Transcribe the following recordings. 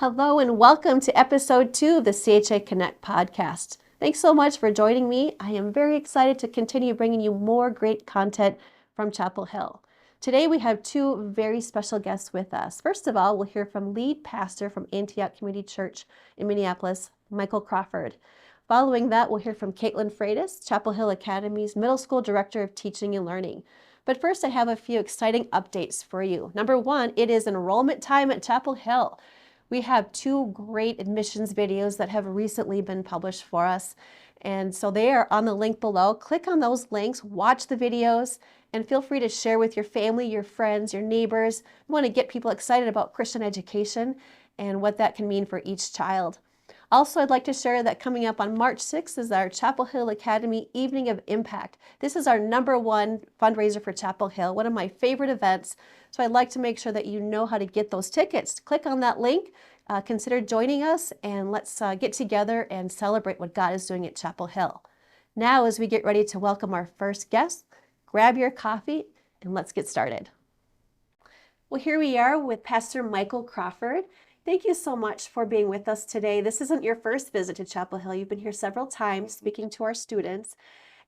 Hello and welcome to episode 2 of the CHA Connect podcast. Thanks so much for joining me. I am very excited to continue bringing you more great content from Chapel Hill. Today we have 2 very special guests with us. First of all, we'll hear from lead pastor from Antioch Community Church in Minneapolis, Michael Crawford. Following that, we'll hear from Caitlin Freitas, Chapel Hill Academy's Middle School Director of Teaching and Learning. But first, I have a few exciting updates for you. Number 1, it is enrollment time at Chapel Hill. We have 2 great admissions videos that have recently been published for us. And so they are on the link below. Click on those links, watch the videos, and feel free to share with your family, your friends, your neighbors. We want to get people excited about Christian education and what that can mean for each child. Also, I'd like to share that coming up on March 6th is our Chapel Hill Academy Evening of Impact. This is our #1 fundraiser for Chapel Hill, one of my favorite events. So I'd like to make sure that you know how to get those tickets. Click on that link, consider joining us, and let's get together and celebrate what God is doing at Chapel Hill. Now, as we get ready to welcome our first guest, grab your coffee and let's get started. Well, here we are with Pastor Michael Crawford. Thank you so much for being with us today. This isn't your first visit to Chapel Hill. You've been here several times speaking to our students.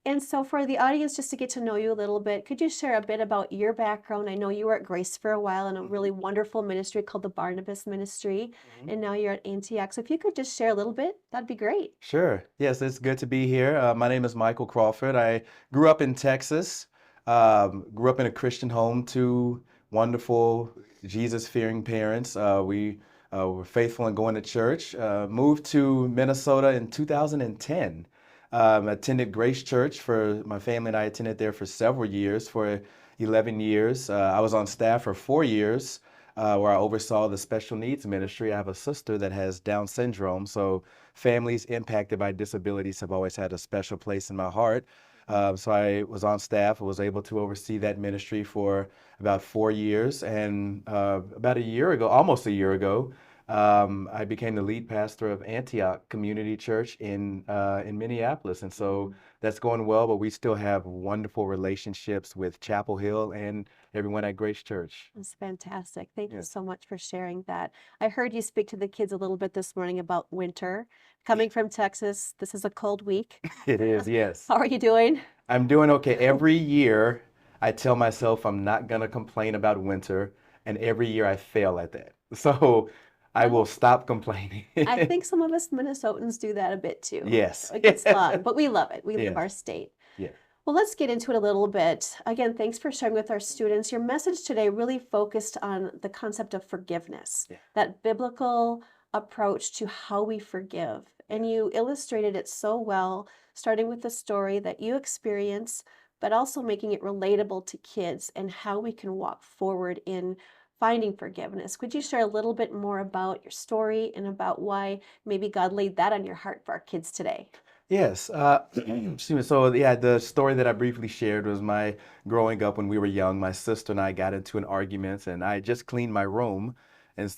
And so for the audience, just to get to know you a little bit, could you share a bit about your background? I know you were at Grace for a while in a really wonderful ministry called the Barnabas Ministry, and now you're at Antioch. So if you could just share a little bit, that'd be great. Sure. Yes, it's good to be here. My name is Michael Crawford. I grew up in Texas, grew up in a Christian home, 2 wonderful Jesus-fearing parents. We were faithful in going to church. Moved to Minnesota in 2010. Attended Grace Church for my family, and I attended there for several years, for 11 years. I was on staff for 4 years, where I oversaw the special needs ministry. I have a sister that has Down syndrome, so families impacted by disabilities have always had a special place in my heart. So I was on staff. I was able to oversee that ministry for about 4 years, and about a year ago, almost a year ago, I became the lead pastor of Antioch Community Church in Minneapolis, and so that's going well. But we still have wonderful relationships with Chapel Hill and everyone at Grace Church. That's fantastic. Thank you Yeah. so much for sharing that. I heard you speak to the kids a little bit this morning about winter. Coming from Texas, this is a cold week. It is, yes. How are you doing? I'm doing okay. Every year, I tell myself I'm not gonna complain about winter, and every year I fail at that. So I will stop complaining. I think some of us Minnesotans do that a bit too. Yes. It gets long, but we love it. We love Yes. our state. Yeah. Well, let's get into it a little bit. Again, thanks for sharing with our students. Your message today really focused on the concept of forgiveness, Yeah. that biblical approach to how we forgive. And you illustrated it so well, starting with the story that you experience, but also making it relatable to kids and how we can walk forward in finding forgiveness. Could you share a little bit more about your story and about why maybe God laid that on your heart for our kids today? Yes. Excuse me. So yeah, the story that I briefly shared was my growing up when we were young. My sister and I got into an argument, and I just cleaned my room. And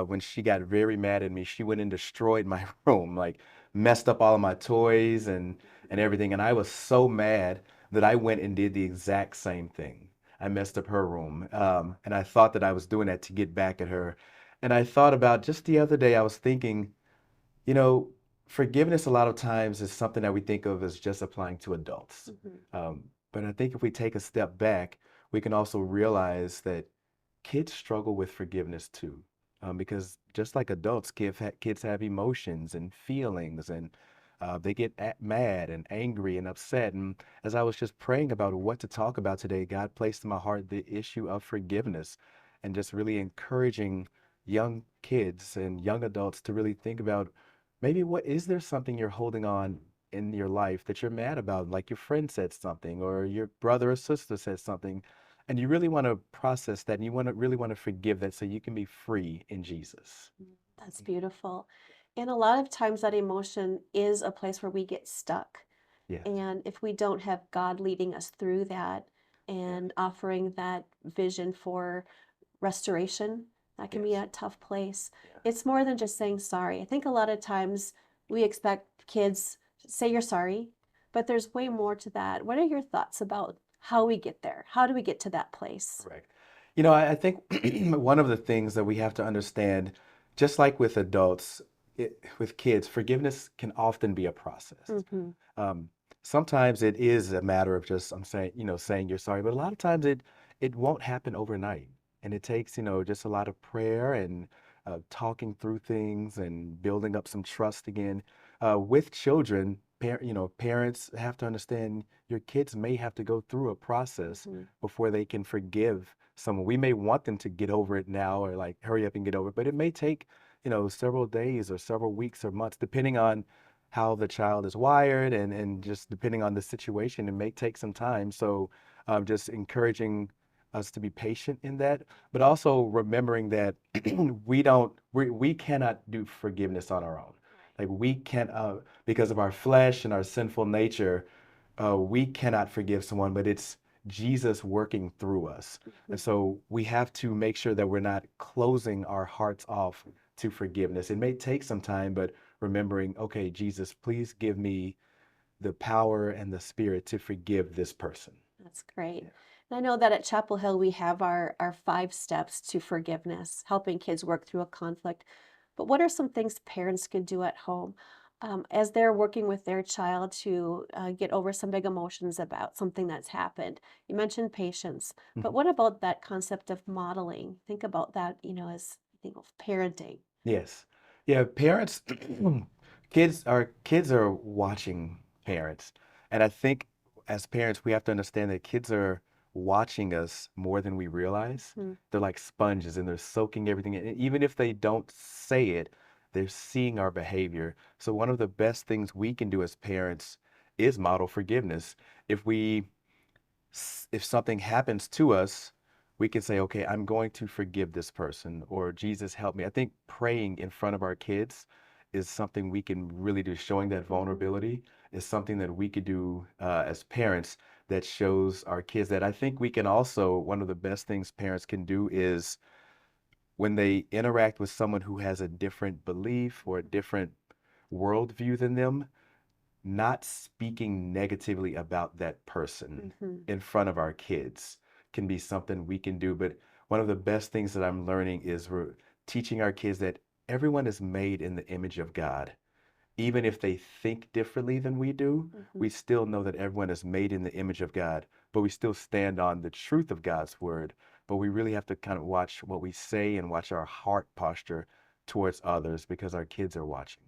when she got very mad at me, she went and destroyed my room, like messed up all of my toys and everything. And I was so mad that I went and did the exact same thing. I messed up her room, and I thought that I was doing that to get back at her. And I thought about just the other day, I was thinking, you know, forgiveness a lot of times is something that we think of as just applying to adults. But I think if we take a step back, we can also realize that kids struggle with forgiveness too. Because just like adults, kids have emotions and feelings, and they get mad and angry and upset. And as I was just praying about what to talk about today, God placed in my heart the issue of forgiveness, and just really encouraging young kids and young adults to really think about, maybe what is there something you're holding on in your life that you're mad about, like your friend said something or your brother or sister said something, and you really want to process that, and you really want to forgive that so you can be free in Jesus. That's beautiful. And a lot of times that emotion is a place where we get stuck. Yes. And if we don't have God leading us through that and offering that vision for restoration, that can be Yes. a tough place. Yeah. It's more than just saying sorry. I think a lot of times we expect kids to say you're sorry, but there's way more to that. What are your thoughts about how we get there? How do we get to that place? Correct. You know, I think one of the things that we have to understand, just like with adults, with kids, forgiveness can often be a process. Mm-hmm. Um, Sometimes it is a matter of just I'm saying, saying you're sorry, but a lot of times it won't happen overnight, and it takes, just a lot of prayer and talking through things and building up some trust again. With children, parents have to understand your kids may have to go through a process Mm-hmm. before they can forgive someone. We may want them to get over it now or like hurry up and get over it, but it may take, several days or several weeks or months, depending on how the child is wired and just depending on the situation, it may take some time. So just encouraging us to be patient in that, but also remembering that we cannot do forgiveness on our own. Like we can't, because of our flesh and our sinful nature, we cannot forgive someone, but it's Jesus working through us. And so we have to make sure that we're not closing our hearts off to forgiveness. It may take some time, but remembering, okay, Jesus, please give me the power and the spirit to forgive this person. That's great. Yeah. And I know that at Chapel Hill, we have our 5 steps to forgiveness, helping kids work through a conflict. But what are some things parents can do at home as they're working with their child to get over some big emotions about something that's happened? You mentioned patience, but Mhm. what about that concept of modeling? Think about that, as I think of parenting. Yes. Yeah, parents, kids are watching parents. And I think as parents, we have to understand that kids are watching us more than we realize. Hmm. They're like sponges and they're soaking everything in. Even if they don't say it, they're seeing our behavior. So one of the best things we can do as parents is model forgiveness. If we if something happens to us, we can say, okay, I'm going to forgive this person, or Jesus, help me. I think praying in front of our kids is something we can really do. Showing that vulnerability is something that we could do as parents that shows our kids that I think we can also, one of the best things parents can do is when they interact with someone who has a different belief or a different worldview than them, not speaking negatively about that person Hmm. in front of our kids can be something we can do. But one of the best things that I'm learning is we're teaching our kids that everyone is made in the image of God. Even if they think differently than we do, Hmm. we still know that everyone is made in the image of God, but we still stand on the truth of God's word. But we really have to kind of watch what we say and watch our heart posture towards others because our kids are watching.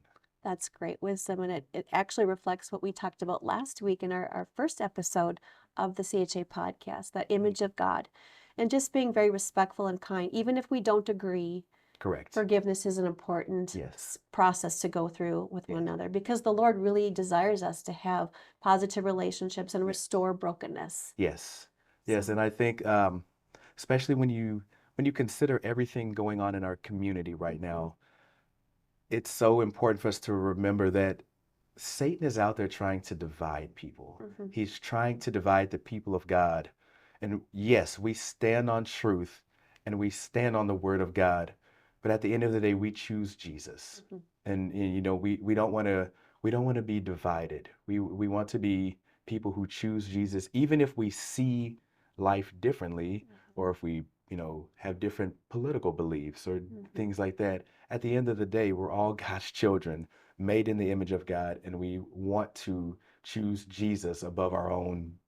That's great wisdom. And it actually reflects what we talked about last week in our first episode of the CHA podcast, that image of God. And just being very respectful and kind, even if we don't agree, Correct. forgiveness is an important Yes. process to go through with one Yes. another because the Lord really desires us to have positive relationships and Yeah. restore brokenness. Yes. Yes. So, And I think, especially when you consider everything going on in our community right mhm, now, it's so important for us to remember that Satan is out there trying to divide people. mhm, He's trying to divide the people of God. And yes, we stand on truth and we stand on the word of God. But at the end of the day, we choose Jesus. mhm, And we don't want to be divided. We want to be people who choose Jesus, even if we see life differently, or if we, have different political beliefs or mhm. things like that. At the end of the day, we're all God's children, made in the image of God, and we want to choose Jesus above our own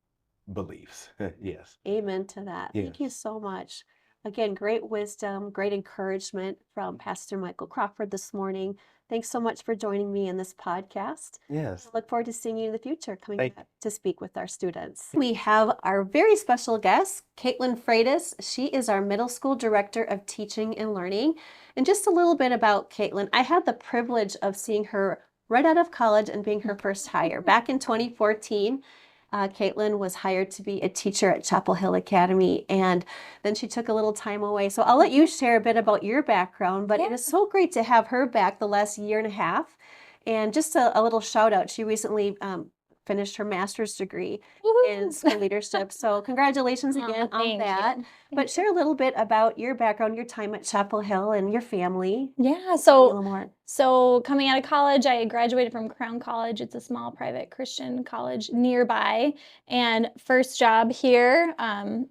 beliefs. Yes. Amen to that. Thank you Yes. so much. Again, great wisdom, great encouragement from Pastor Michael Crawford this morning. Thanks so much for joining me in this podcast. I Yes. look forward to seeing you in the future, coming Thank you. back to speak with our students. We have our very special guest, Caitlin Freitas. She is our middle school director of teaching and learning. And just a little bit about Caitlin. I had the privilege of seeing her right out of college and being her first hire back in 2014. Caitlin was hired to be a teacher at Chapel Hill Academy, and then she took a little time away. So I'll let you share a bit about your background, but it is so great to have her back the last year and a half. And just a little shout out, she recently finished her master's degree in Woohoo! school leadership. So congratulations again on Thank that. you. But share a little bit about your background, your time at Chapel Hill and your family. Yeah, A so little more. coming out of college, I graduated from Crown College. It's a small private Christian college nearby. And first job here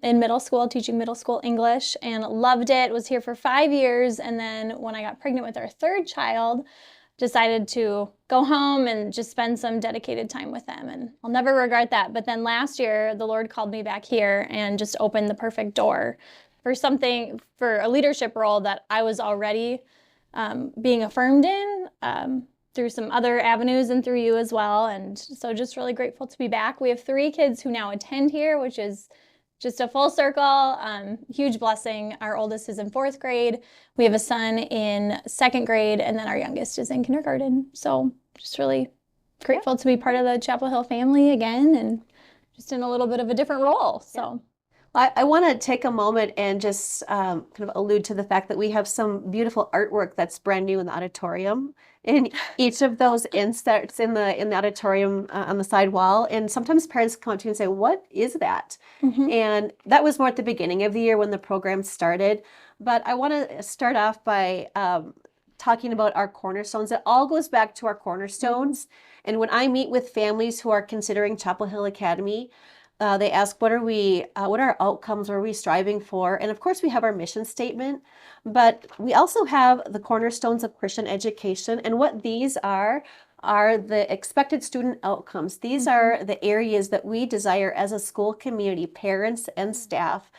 in middle school, teaching middle school English, and loved it. Was here for 5 years. And then when I got pregnant with our third child, decided to go home and just spend some dedicated time with them. And I'll never regret that. But then last year, the Lord called me back here and just opened the perfect door for a leadership role that I was already being affirmed in through some other avenues and through you as well. And so just really grateful to be back. We have 3 kids who now attend here, which is just a full circle, huge blessing. Our oldest is in 4th grade. We have a son in 2nd grade, and then our youngest is in kindergarten. So just really grateful to be part of the Chapel Hill family again, and just in a little bit of a different role. So. I want to take a moment and just kind of allude to the fact that we have some beautiful artwork that's brand new in the auditorium. In each of those inserts in the auditorium on the side wall, and sometimes parents come up to me and say, "What is that?" Mm-hmm. And that was more at the beginning of the year when the program started. But I want to start off by talking about our cornerstones. It all goes back to our cornerstones. And when I meet with families who are considering Chapel Hill Academy, they ask, what are our outcomes? What are we striving for? And of course, we have our mission statement, but we also have the cornerstones of Christian education. And what these are the expected student outcomes. These are the areas that we desire as a school community, parents and staff,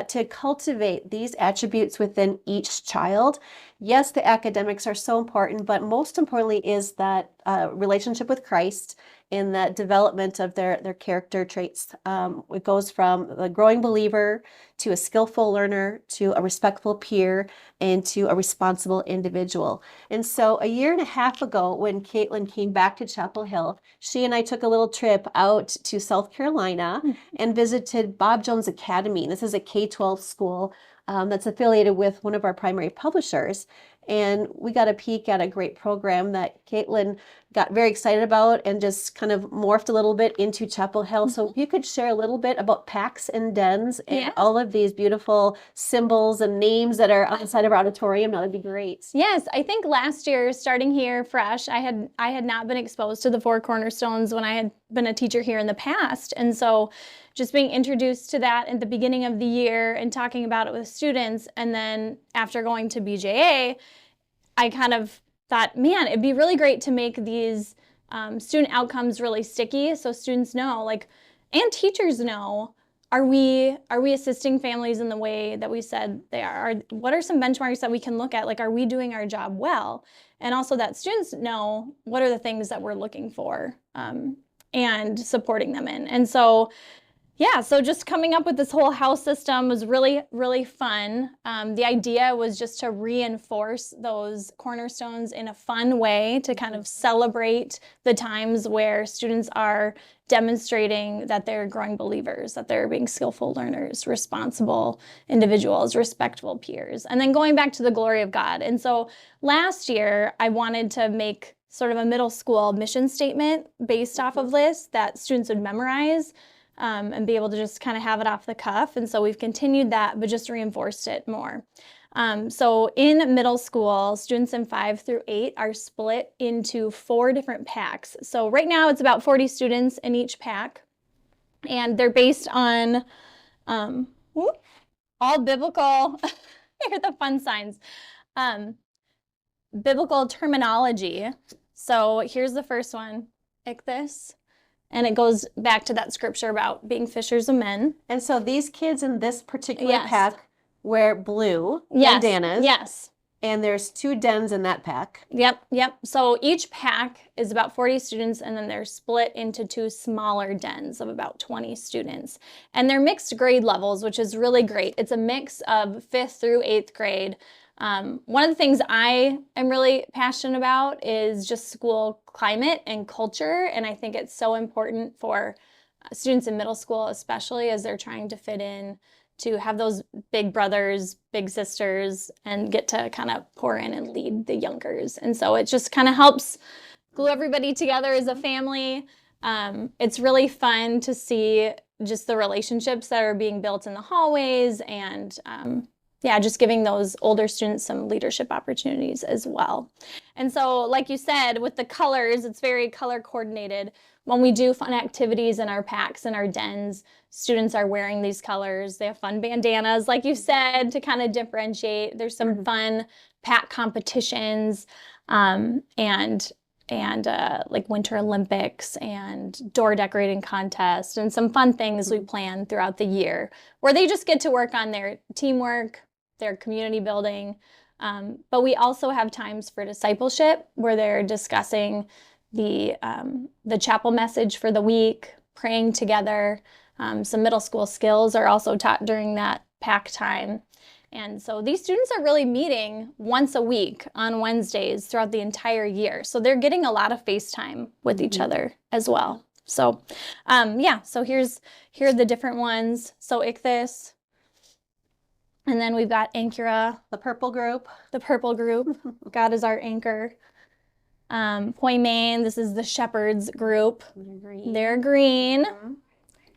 to cultivate these attributes within each child. Yes, the academics are so important, but most importantly is that relationship with Christ in the development of their character traits. It goes from a growing believer to a skillful learner to a respectful peer and to a responsible individual. And so 1.5 years ago, when Caitlin came back to Chapel Hill, she and I took a little trip out to South Carolina and visited Bob Jones Academy. This is a K-12 school that's affiliated with one of our primary publishers. And we got a peek at a great program that Caitlin got very excited about and just kind of morphed a little bit into Chapel Hill. So if you could share a little bit about packs and dens and all of these beautiful symbols and names that are outside of our auditorium, that would be great. Yes, I think last year, starting here fresh, I had not been exposed to the 4 cornerstones when I had been a teacher here in the past. And so just being introduced to that at the beginning of the year and talking about it with students, and then after going to BJA, I kind of thought, man, it'd be really great to make these student outcomes really sticky, so students know, and teachers know, are we assisting families in the way that we said they are? What are some benchmarks that we can look at? Are we doing our job well? And also that students know what are the things that we're looking for and supporting them in. And so so just coming up with this whole house system was really, really fun. The idea was just to reinforce those cornerstones in a fun way to kind of celebrate the times where students are demonstrating that they're growing believers, that they're being skillful learners, responsible individuals, respectful peers, and then going back to the glory of God. And so last year, I wanted to make sort of a middle school mission statement based off of this that students would memorize and be able to just kind of have it off the cuff. And so we've continued that, but just reinforced it more. So in middle school, students in 5 through 8 are split into 4 different packs. So right now it's about 40 students in each pack, and they're based on all biblical, here are the fun signs, biblical terminology. So here's the first one, ichthus. And it goes back to that scripture about being fishers of men. And so these kids in this particular pack wear blue bandanas. Yes. And there's 2 dens in that pack. Yep. So each pack is about 40 students, and then they're split into 2 smaller dens of about 20 students. And they're mixed grade levels, which is really great. It's a mix of 5th through 8th grade. One of the things I am really passionate about is just school climate and culture, and I think it's so important for students in middle school, especially as they're trying to fit in, to have those big brothers, big sisters, and get to kind of pour in and lead the youngers. And so it just kind of helps glue everybody together as a family. It's really fun to see just the relationships that are being built in the hallways, and yeah, just giving those older students some leadership opportunities as well. And so, like you said, with the colors, it's very color coordinated. When we do fun activities in our packs and our dens, students are wearing these colors. They have fun bandanas, like you said, to kind of differentiate. There's some fun pack competitions, and like Winter Olympics and door decorating contest, and some fun things we plan throughout the year where they just get to work on their teamwork, their community building. But we also have times for discipleship where they're discussing the chapel message for the week, praying together. Some middle school skills are also taught during that pack time. And so these students are really meeting once a week on Wednesdays throughout the entire year. So they're getting a lot of face time with each other as well. So yeah, so here are the different ones. So Ichthus, and then we've got Ankura, The purple group. the purple group. God is our anchor. Poimain, this is the shepherds group. They're green. And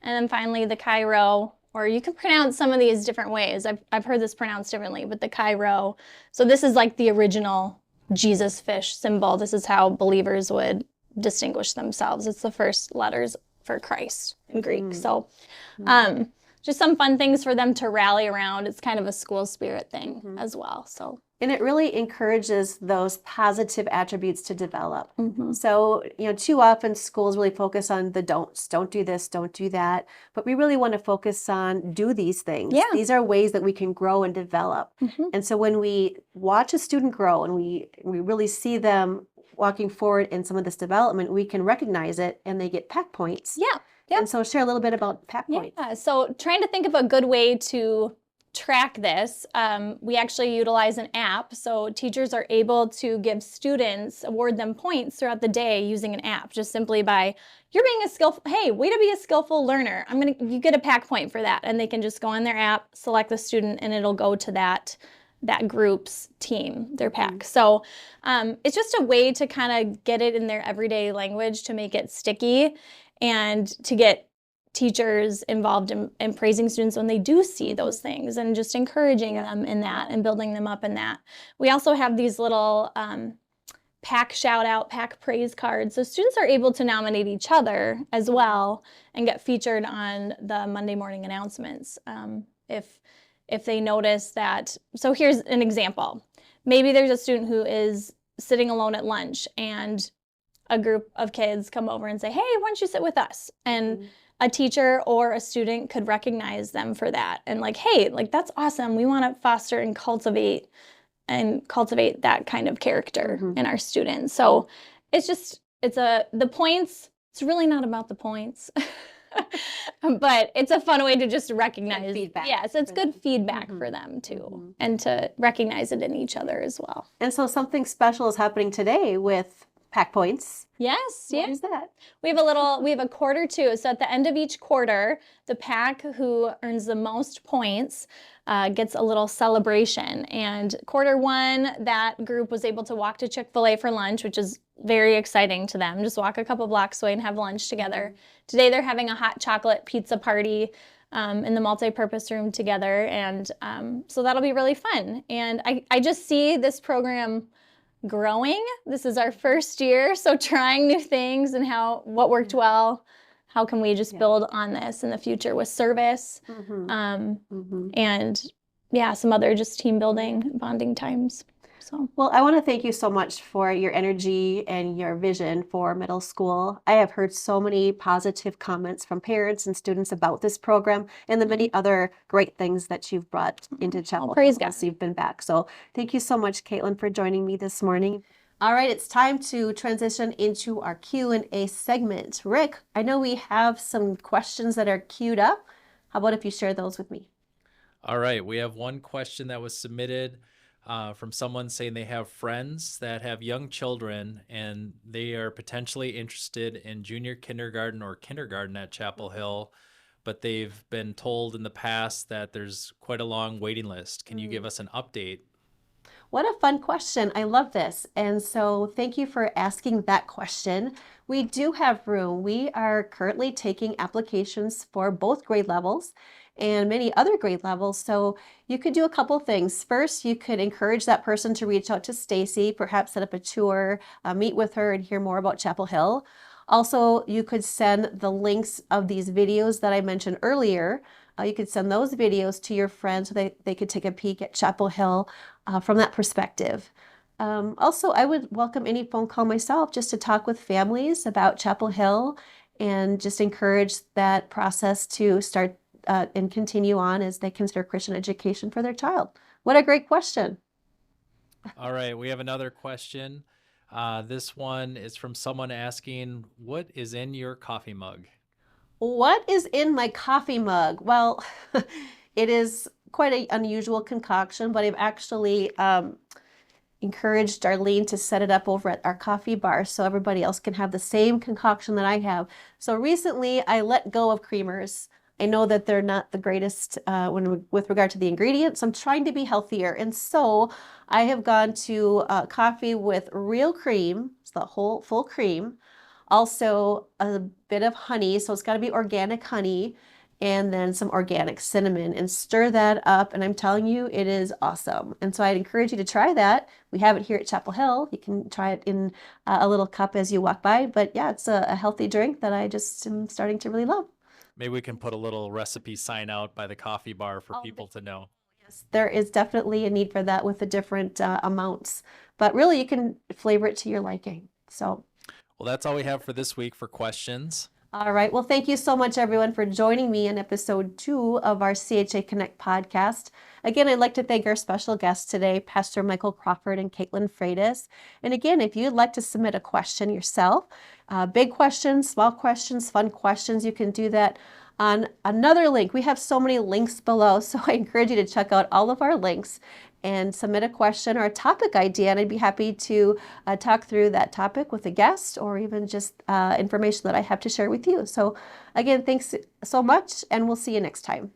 then finally the Cairo, or you can pronounce some of these different ways. I've heard this pronounced differently, but the Cairo. So this is like the original Jesus fish symbol. This is how believers would distinguish themselves. It's the first letters for Christ in Greek. So just some fun things for them to rally around. It's kind of a school spirit thing as well. So. And it really encourages those positive attributes to develop. So, too often schools really focus on the don'ts. Don't do this, don't do that. But we really want to focus on do these things. Yeah. These are ways that we can grow and develop. And so when we watch a student grow and we really see them walking forward in some of this development, we can recognize it and they get pack points. Yeah. Yep. And so share a little bit about pack points. Yeah, so trying to think of a good way to track this, we actually utilize an app. So teachers are able to give students, award them points throughout the day using an app, just simply by, you're being a skillful, hey, way to be a skillful learner. You get a pack point for that. And they can just go on their app, select the student, and it'll go to that group's team, their pack. So it's just a way to kind of get it in their everyday language to make it sticky and to get teachers involved in praising students when they do see those things and just encouraging them in that and building them up in that. We also have these little pack shout out, pack praise cards. So students are able to nominate each other as well and get featured on the Monday morning announcements. If they notice that, so here's an example. Maybe there's a student who is sitting alone at lunch and a group of kids come over and say, hey, why don't you sit with us? And a teacher or a student could recognize them for that and like, hey, like that's awesome. We want to foster and cultivate that kind of character in our students. So the points, it's really not about the points, but it's a fun way to just recognize feedback. Yes, it's good feedback for them too, and to recognize it in each other as well. And so something special is happening today with pack points. Yes, yeah. What is that? We have a quarter too. So at the end of each quarter, the pack who earns the most points gets a little celebration. And quarter one, that group was able to walk to Chick-fil-A for lunch, which is very exciting to them. Just walk a couple blocks away and have lunch together. Today they're having a hot chocolate pizza party in the multi-purpose room together. And so that'll be really fun. And I just see this program growing. This is our first year, so trying new things and what worked well. How can we just build on this in the future with service, and some other just team building, bonding times. So, well, I want to thank you so much for your energy and your vision for middle school. I have heard so many positive comments from parents and students about this program and the many other great things that you've brought into Chapel praise Hill God. since you've been back. So thank you so much, Caitlin, for joining me this morning. All right, it's time to transition into our Q&A segment. Rick, I know we have some questions that are queued up. How about if you share those with me? All right, we have one question that was submitted from someone saying they have friends that have young children and they are potentially interested in junior kindergarten or kindergarten at Chapel Hill, but they've been told in the past that there's quite a long waiting list. Can you give us an update? What a fun question. I love this. And so thank you for asking that question. We do have room. We are currently taking applications for both grade levels and many other grade levels. So you could do a couple things. First, you could encourage that person to reach out to Stacy, perhaps set up a tour, meet with her and hear more about Chapel Hill. Also, you could send the links of these videos that I mentioned earlier. You could send those videos to your friends so they could take a peek at Chapel Hill from that perspective. Also, I would welcome any phone call myself just to talk with families about Chapel Hill and just encourage that process to start and continue on as they consider Christian education for their child. What a great question. All right, we have another question. This one is from someone asking, what is in your coffee mug? What is in my coffee mug? Well, it is quite an unusual concoction, but I've actually encouraged Darlene to set it up over at our coffee bar so everybody else can have the same concoction that I have. So recently I let go of creamers. I know that they're not the greatest with regard to the ingredients. I'm trying to be healthier. And so I have gone to coffee with real cream, it's the whole full cream, also a bit of honey, so it's got to be organic honey, and then some organic cinnamon, and stir that up. And I'm telling you, it is awesome. And so I'd encourage you to try that. We have it here at Chapel Hill. You can try it in a little cup as you walk by. But yeah, it's a healthy drink that I just am starting to really love. Maybe we can put a little recipe sign out by the coffee bar for people to know. Yes, there is definitely a need for that with the different amounts. But really, you can flavor it to your liking. So. Well, that's all we have for this week for questions. All right. Well, thank you so much, everyone, for joining me in episode 2 of our CHA Connect podcast. Again, I'd like to thank our special guests today, Pastor Michael Crawford and Caitlin Freitas. And again, if you'd like to submit a question yourself, big questions, small questions, fun questions, you can do that on another link. We have so many links below, so I encourage you to check out all of our links and submit a question or a topic idea, and I'd be happy to talk through that topic with a guest or even just information that I have to share with you. So again, thanks so much, and we'll see you next time.